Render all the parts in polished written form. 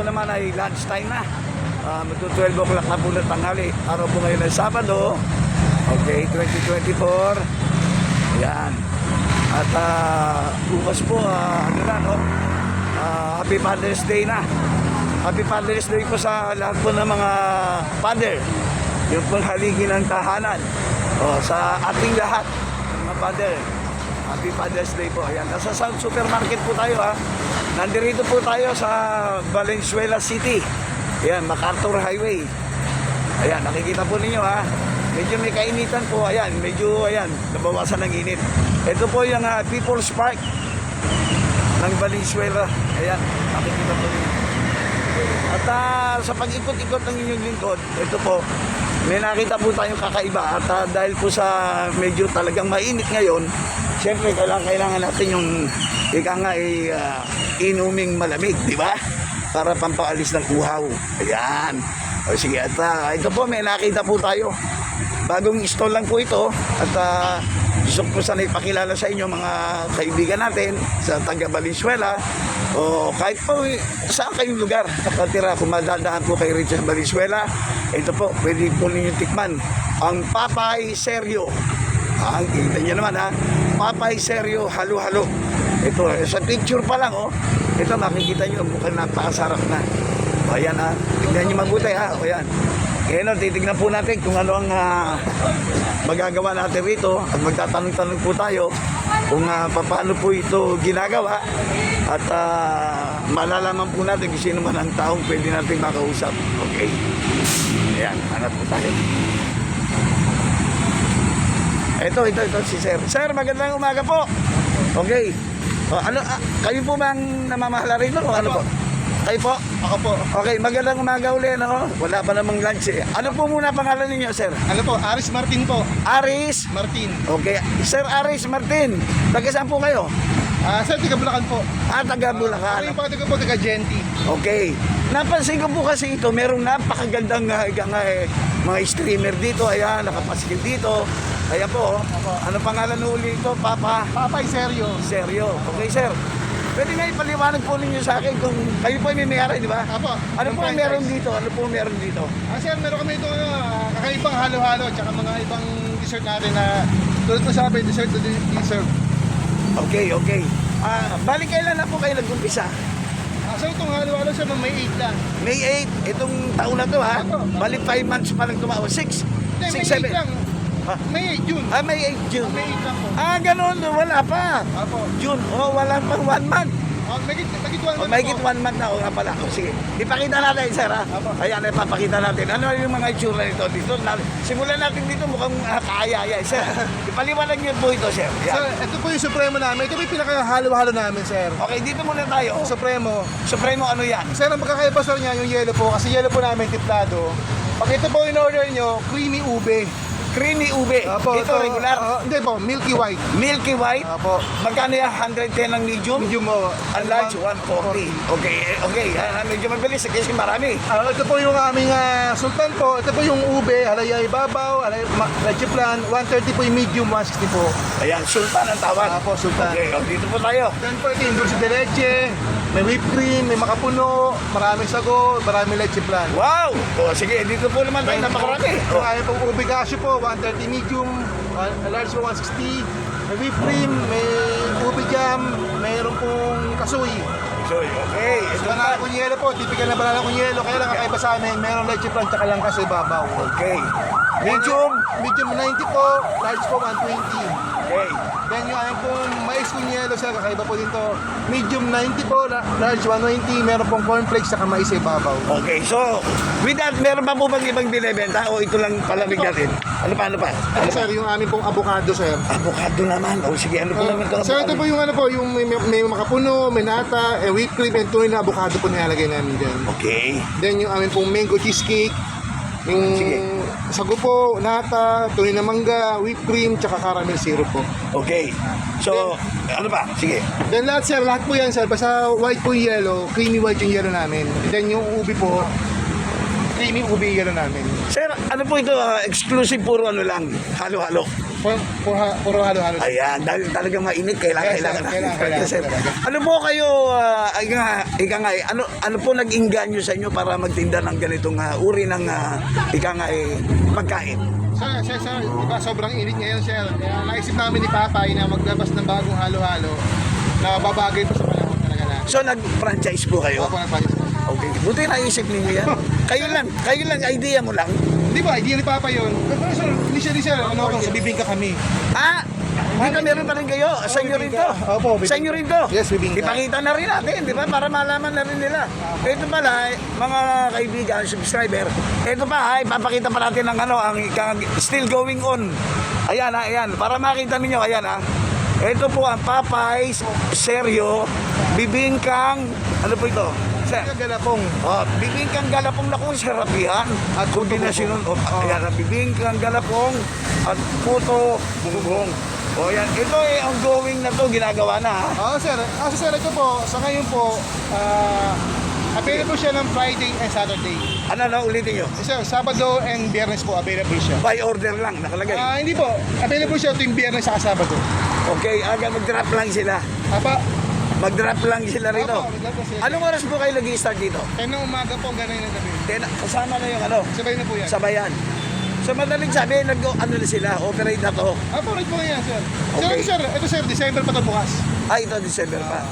po naman ay lunch time na. Magto 12 o'clock na po na tanghali. Araw po ngayon ay Sabado. Okay, 2024. Ayan. At bukas po, ano na, no? Happy Father's Day na. Happy Father's Day po sa lahat po ng mga father. Yung po haligi ng tahanan. Sa ating lahat, mga father. Happy Father's Day po. Ayan. Nasa South Supermarket po tayo, ha. Nandito po tayo sa Valenzuela City. Ayan, MacArthur Highway. Ayan, nakikita po ninyo, ha. Medyo may kainitan po. Ayan, medyo, ayan, nabawasan ng init. Ito po yung People's Park ng Valenzuela. Ayan, nakikita po ninyo. At sa pag-ikot-ikot ng inyong lingkod, ito po, may nakita po tayong kakaiba. At dahil po sa medyo talagang mainit ngayon, siyempre kailangan natin yung ika nga inuming malamig, di ba? Para pampaalis ng uhaw. Ayan. O sige, at ito po, may nakita po tayo. Bagong stall lang po ito. At gusto ko sana ipakilala sa inyo mga kaibigan natin sa taga Valenzuela. O kahit po saan kayong lugar nakatira, kung madadaan po kayo rin sa Valenzuela, ito po, pwede po ninyo tikman ang Papay Seryo. Kita nyo naman, ha, Papay Seryo halo-halo. Ito, sa picture pa lang, ito makikita nyo, mukhang napakasarap na. O ayan, ha, tignan nyo mabuti, ha. O ayan, ngayon, titignan po natin kung ano ang magagawa natin rito. At magtatanong-tanong po tayo kung paano po ito ginagawa. At malalaman po natin kung sino man ang taong pwede natin makausap. Okay? Ayan, hanap po tayo. Ito, si Sir. Sir, magandang umaga po. Okay. Kayo po bang namamahala rito o ano po? Kayo po? Ako po. Okay, magandang umaga uli, no? Wala pa namang lunch eh. Ano po muna pangalan ninyo, sir? Ano po? Aris Martin po. Aris? Martin. Okay, Sir Aris Martin. Taga saan po kayo? Sir, taga Bulacan po. Taga Bulacan. Ako yung taga po, taga Genti. Okay. Napansin ko po kasi ito, merong napakagandang mga streamer dito. Ayan, nakapasikil dito. Ayan po, ano pangalan uli ito? Papay Seryo. Seryo. Okay, sir. Pwede nga ipaliwanag po ninyo sa akin kung kayo po may mayari, di ba? Apo. Ano po meron dito? Ano po meron dito? Sir, meron kami ito kakaibang halo-halo at saka mga ibang dessert natin na tulad po sabi, dessert to dessert. Okay. Balik kailan na po kayo nag-umpisa? Sir, itong halo-halo sir, May 8 lang. May 8, itong taon na to, ha? Balik 5 months pa lang tumawa. 6, May 7. 8 lang. May 8 June. May 8 June. May 8 lang po. Ganun. Wala pa. Apo. June. Wala pang 1 month. May 1 month May po. 1 month na. Nga pala. Sige. Ipakita natin, sir, ha? Apo. Ayan, ipapakita natin. Ano yung mga itsura nito? Simulan natin dito mukhang kaaya-aya. Sir, ipaliwanag niyo po ito, sir. Sir, Yan. ito po yung Supremo namin. Ito po yung pinaka-halo-halo namin, sir. Okay, dito muna tayo. Supremo. Supremo, ano yan? Sir, ang magkakaiba sir niya yung yellow po kasi yellow po namin tiplado. Pag ito po in-order nyo, creamy ube. Creamy ube. Apo, ito regular. Hindi po, milky white. Milky white. Apo. Magkano yan? 110 ng medium? Medium mo. Ang large, 140. Okay. Medyo mabilis kasi marami. Ito po yung aming sultan po. Ito po yung ube, halaya ibabaw, leche plan. 130 po yung medium, 160 po. Ayan, sultan ang tawag. Apo, sultan. Okay, dito po tayo. Then po ito yung dulce de leche, may whipped cream, may makapuno, maraming sago, maraming leche plan. Wow! Sige, dito po naman tayo napakarami. Yung aming pong ube cashew po, 130 medium, large po 160. May whipped cream, may ube jam, mayroon pong kasuy. Okay. Ito Banana na. kunyelo po, typical na banana kunyelo. Kaya lang kakaiba sa amin, mayroong leche plan tsaka lang kasi babaw. Okay. Medium. Medium 90 po, large po 120. Okay. Then yung aking pong mais kunyelo sir, kakaiba po din to. Medium 90 po, large 120. Meron pong cornflakes tsaka mais sa ibabaw. Okay, so with that, meron pa po bang ibang binibenta o ito lang palamig natin? Ano pa? Ano sir, yung aming pong avocado sir. Avocado naman. O sige, ano po naman ito? Sir, ito po yung ano po, yung may makapuno, may nata, whipped cream, and tunay na avocado po nilalagay namin dyan. Okay. Then yung aming pong mango cheesecake, yung Sige. sago po, nata, tunay na mangga, whipped cream, tsaka caramel syrup po. Okay. So, ano pa? Sige. Then lahat sir, lahat po yan sir, basta white po yung yellow, creamy white yung yellow namin. Then yung ubi po, creamy ubi gano'n namin. Sir, ano po ito? Exclusive puro ano lang, halo-halo. Puro halo-halo. Ayan, dahil talagang mainit, kailangan Yes, sir. Kailangan, Sir, talaga. ano po kayo, ika nga, ano po nag-inganyo sa inyo para magtinda ng ganitong uri ng pagkain? Sir, diba sobrang init ngayon, sir. Kaya naisip namin ni Papay na maglabas ng bagong halo-halo na babagay pa sa panahon talaga na. So, nag-franchise po kayo? Opo, nagpalis. Okay, buti naisip ninyo yan. kayo lang, idea mo lang. Di ba, idea ni Papa yun. Sir, initially, sir, ano kung sa bibingka kami. Dito meron pa rin kayo. Sa inyo rin to. Opo, bibingka. Sa inyo rin to. Yes, bibingka. Ipakita na rin natin, di ba? Para malaman na rin nila. Ito pala, mga kaibigan, subscriber. Ito pa, ipapakita pa natin ang still going on. Ayan. Para makita ninyo, ayan Ito po ang Popeyes, Seryo, Bibingkang, ano po ito? Sir. Galapong. Bibingkang galapong na kung sarapihan at kombinasyon ayan, bibingkang galapong at puto bumbong. O yan, ito ongoing na to, ginagawa na Sir. Sir, ito po, sa ngayon po, available siya ng Friday and Saturday. Ulitin nyo. Sir, Sabado and Biyernes po available siya. By order lang, nakalagay. Hindi po, available siya tuwing Biyernes sa Sabado. Okay, mag-drop lang sila. Mag-drop lang sila rito. Opo, mag-drop lang sila. Anong oras po kayo nag-i-start dito? 10 ng umaga po, ganun yung gabi. Kasama na yung Sabay na po yan. sabayan. So madaling sabi, na sila, operate na to. Right po yan, sir. Okay. Sir, ito sir, December pa ito bukas. Ito December pa.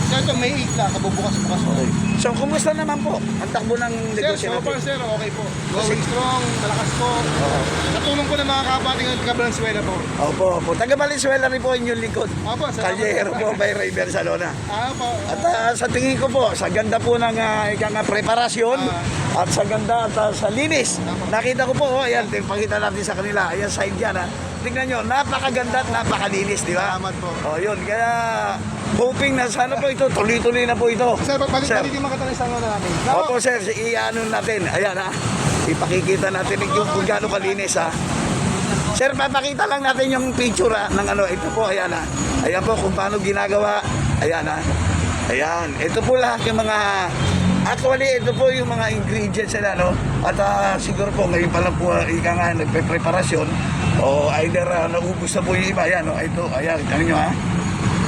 Sir, ito May 8 na, kabubukas po. So, kumusta naman po ang takbo ng Sir, negosyo so far natin? sir, okay po. Going strong, malakas po. Natulong po ng mga kapating ng taga Valenzuela po. Opo. Taga Valenzuela rin po inyong likod. Opo, salamat Kalyero po by Ray Bersalona. Po. At sa tingin ko po, sa ganda po ng preparasyon at sa ganda at sa linis. Nakita ko po, ayan, pakita natin sa kanila. Ayan, side yan Tingnan nyo, napakaganda at napakalinis, di ba? Salamat po. Yun, kaya hoping na sana po ito, tuloy-tuloy na po ito. Sir, balik yung mga katanong na namin. Opo sir, i-ano natin, ayan ipakikita natin yung kung gaano kalinis Sir, papakita lang natin yung picture ng ito po, ayan Ayan po kung paano ginagawa, ayan Ayan, ito po lahat yung mga, actually ito po yung mga ingredients nila, At siguro po ngayon pa lang po, nagpe-preparasyon, o either naubos na po yung iba, ayan ayan, tingnan nyo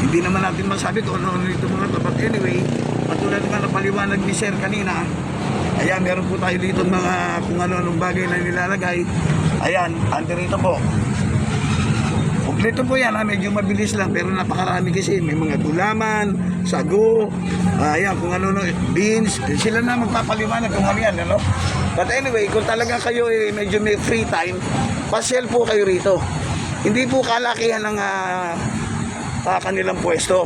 Hindi naman natin masabi kung ano ito mga tapat. Anyway, patulad nga napaliwanag ni Sir kanina, ayan, meron po tayo dito mga kung ano-anong bagay na nilalagay. Ayan, ante rito po. Kompleto po yan, medyo mabilis lang, pero napakarami kasi. May mga gulaman, sago, ayan, kung ano, beans. Sila na magpapaliwanag kung ano yan, But anyway, kung talaga kayo medyo may free time, pasyal po kayo rito. Hindi po kalakihan ng kanilang pwesto.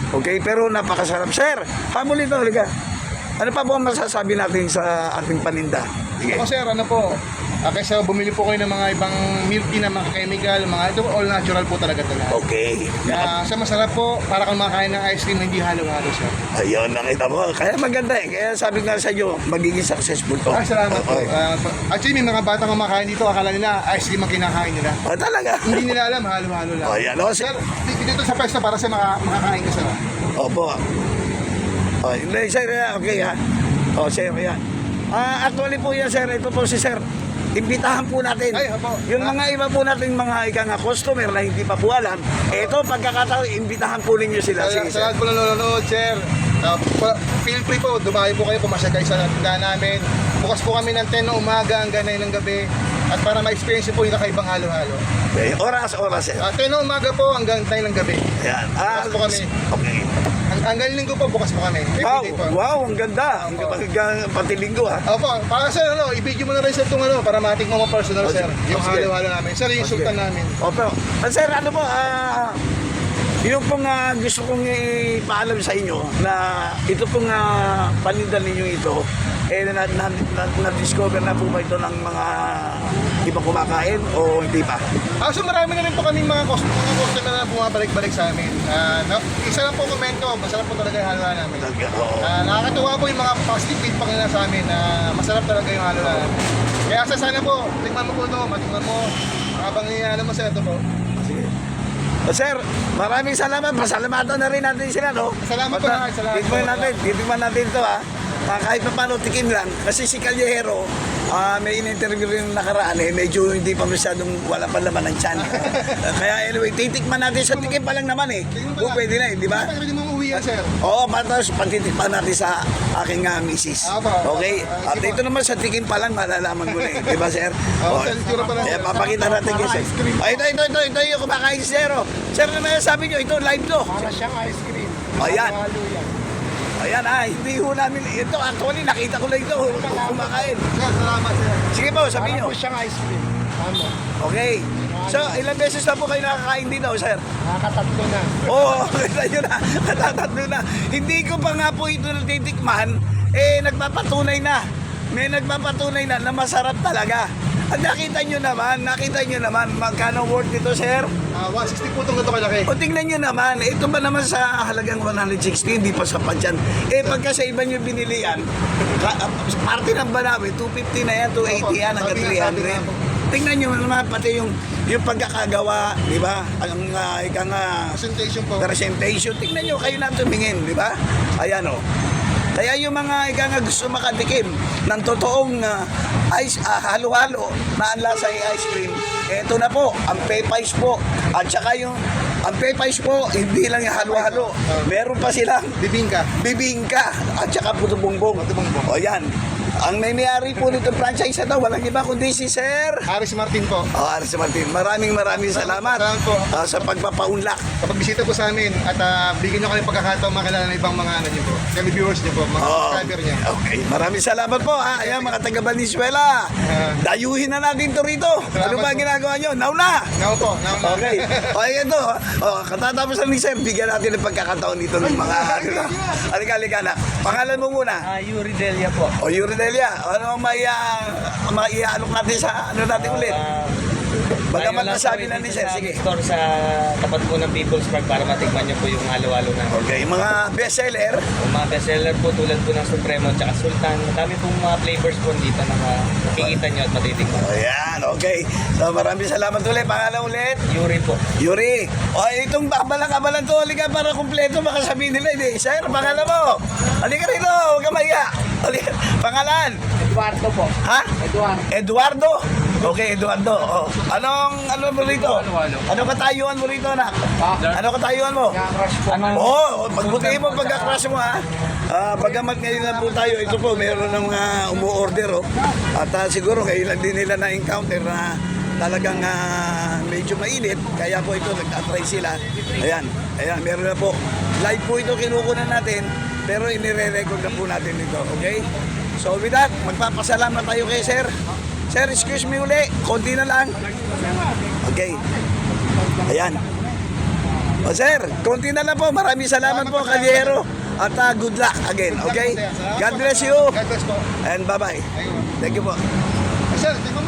Okay, pero napakasarap. Sir, pamuli ito, halika. Ano pa po ang masasabi natin sa ating paninda? Sige. Sir, kaysa bumili po kayo ng mga ibang milk tea na mga chemical, ito all natural po talaga talaga. Okay. Kaya sa masarap po, para kang makain ng ice cream na hindi halo-halo siya. Ayun, nakita mo. Kaya maganda Kaya sabi nga sa iyo, magiging successful to. Salamat po. Okay. Actually, may mga bata kumakain dito, akala nila ice cream ang kinakain nila. Talaga? Hindi nila alam, halo-halo lang. Ayan, Sir, dito sa pwesto para sa makakain ka sir. Opo. Hindi, sir, okay sir, yan. Actually po yan, sir. Ito po si sir. Imbitahan po natin. Opo. Yung mga iba po nating mga customer na hindi pa po alam, ito pagkakataon, imbitahan po ninyo sila. Sa lahat po nanonood, sir. Feel free po, dumayo po kayo, pumasya kayo sa tindahan namin. Bukas po kami ng 10 ng umaga hanggang 9 ng gabi. At para ma-experience po yung kakaibang halo-halo. Okay, oras, sir. 10 ng umaga po hanggang 9 ng gabi. Ayan. Bukas po kami. Okay. Hanggang linggo po, bukas po kami. Wow, ang ganda. Pati linggo Opo, para sir, i-video mo na rin sir itong para matikmo mo personal sir. Yung sige. halo-halo namin. Sir, yung sultan namin. Opo. Sir, yung pong gusto kong ipaalam sa inyo na ito pong paninda ninyo ito, na-discover na po ba ito ng mga ibang kumakain o hindi pa? So marami na rin po kaming mga customer na bumabalik-balik sa amin. Isa lang po komento, masarap po talaga yung halo-halo namin. Nakakatuwa po yung mga positive feedback nila sa amin na masarap talaga yung halo-halo namin. Kaya sana po, tikman mo po ito, matikman mo. Habang mo sir, ito po. Sige. Sir, maraming salamat. Pasalamatan na rin natin sila, Salamat po. Salamat Titikman natin ito kahit pa paano tikim lang. Kasi si Callejero, may in-interview rin nakaraan medyo hindi pa masyadong wala pa laman ng tiyan. Kaya anyway, titikman natin sa tikim pa lang naman Kung pwede na di ba? Pwede mo uwi yan, sir. Oo, patas pagtitikman natin sa aking misis. Okay? At ito naman sa tikim pa lang malalaman mo na di ba, sir? Itsura pa lang, Kaya sir. papakita natin kayo, sir. Ito yung kumakain si Zero. Sir, ano may sabi nyo? Ito, live to. Para siyang ice cream. Ayan. Halo yan. Ayan, hindi ho namin. Ito, actually, nakita ko lang ito. Kumakain. Sir, salamat, sir. Sige po, sabi Para nyo. po siyang ice cream. Tama. Okay. So, ilang beses na po kayo nakakain dito, sir? Nakakatatlo na. Oo, kita nyo na. Natatatlo na. Hindi ko pa nga po ito natitikman. Nagpapatunay na. May nagpapatunay na masarap talaga. At nakita nyo naman, magkano worth nito, sir? 160 po itong ganito kalaki. O tingnan nyo naman, ito ba naman sa halagang 160, hindi pa sapat yan. Pagka sa iba nyo binilian, parte ng Banawe, 250 na yan, 280 yan, hanggang 300. Tingnan nyo naman, pati yung pagkakagawa, di ba? Ang Presentation po. presentation, tingnan nyo, kayo na tumingin, di ba? Ayan o. Kaya yung mga gusto makatikim ng totoong halo-halo na ang lasa ay ice cream, eto na po, ang Pepais po. At saka ang Pepais po, hindi lang yung halo-halo. Meron pa silang Bibingka. bibingka at saka puto bongbong. Puto bongbong. O yan. Ang may-ari po nitong franchise na to, walang iba kundi si Sir. Aris Martin po. Aris Martin, maraming salamat Salamat po. sa pagpapaunlak. Kapag bisita po sa amin at bigyan nyo kami pagkakataon makilala ng ibang mga nyo po. Kami viewers nyo po, mga subscriber nyo. Okay, maraming salamat po. Ayan, mga taga Valenzuela. Dayuhin na natin to rito. Ano ba po. ginagawa nyo? Now na! Now po. Now. Okay. O, ito. Katatapos lang ni Sir, bigyan natin ng pagkakataon dito ng mga halika na. Pangalan mo muna. Yuri Delia po. O, Yuri Delia. Ano ang maiaalok natin sa ano natin ulit? Bagamat nasabi na ni Sir, sige. Store sa tapat po ng People's Park para matikman niyo po yung halo-halo na. Okay, mga bestseller. Yung mga bestseller po tulad po ng Supremo at saka Sultan. Madami pong mga flavors po dito na makikita niyo at matitikman. Ayan, okay. So, maraming salamat ulit. Pangalan ulit? Yuri po. Yuri. O, itong abalang-abalang to, halika para kumpleto, baka sabihin nila, hindi. Sir, pangalan mo. Halika rito, huwag ka mahiya. Halika. Pangalan? Eduardo po. Ha? Eduardo. Eduardo? Okay, Eduardo. O. Ano mo rito? Ano katayuan mo rito, anak? Ano katayuan mo? Yung rush po. Magbutihin mo pagka-crush mo, ha? Bagamat ngayon lang po tayo, ito po, mayroon ng umu-order, At siguro ngayon lang din nila na-encounter na talagang medyo mainit, kaya po ito, nagtatry sila. Ayan, meron na po. Live po ito kinukunan natin, pero inire-record na po natin ito, okay? So with that, magpapasalamat tayo kay Sir. Sir, excuse me uli, konti na lang. Okay. Ayan. O sir, konti na lang po. Maraming salamat po, Callejero. At good luck again, okay? God bless you. God bless po. And bye-bye. Ayun. Thank you po. Sir, tingnan mo.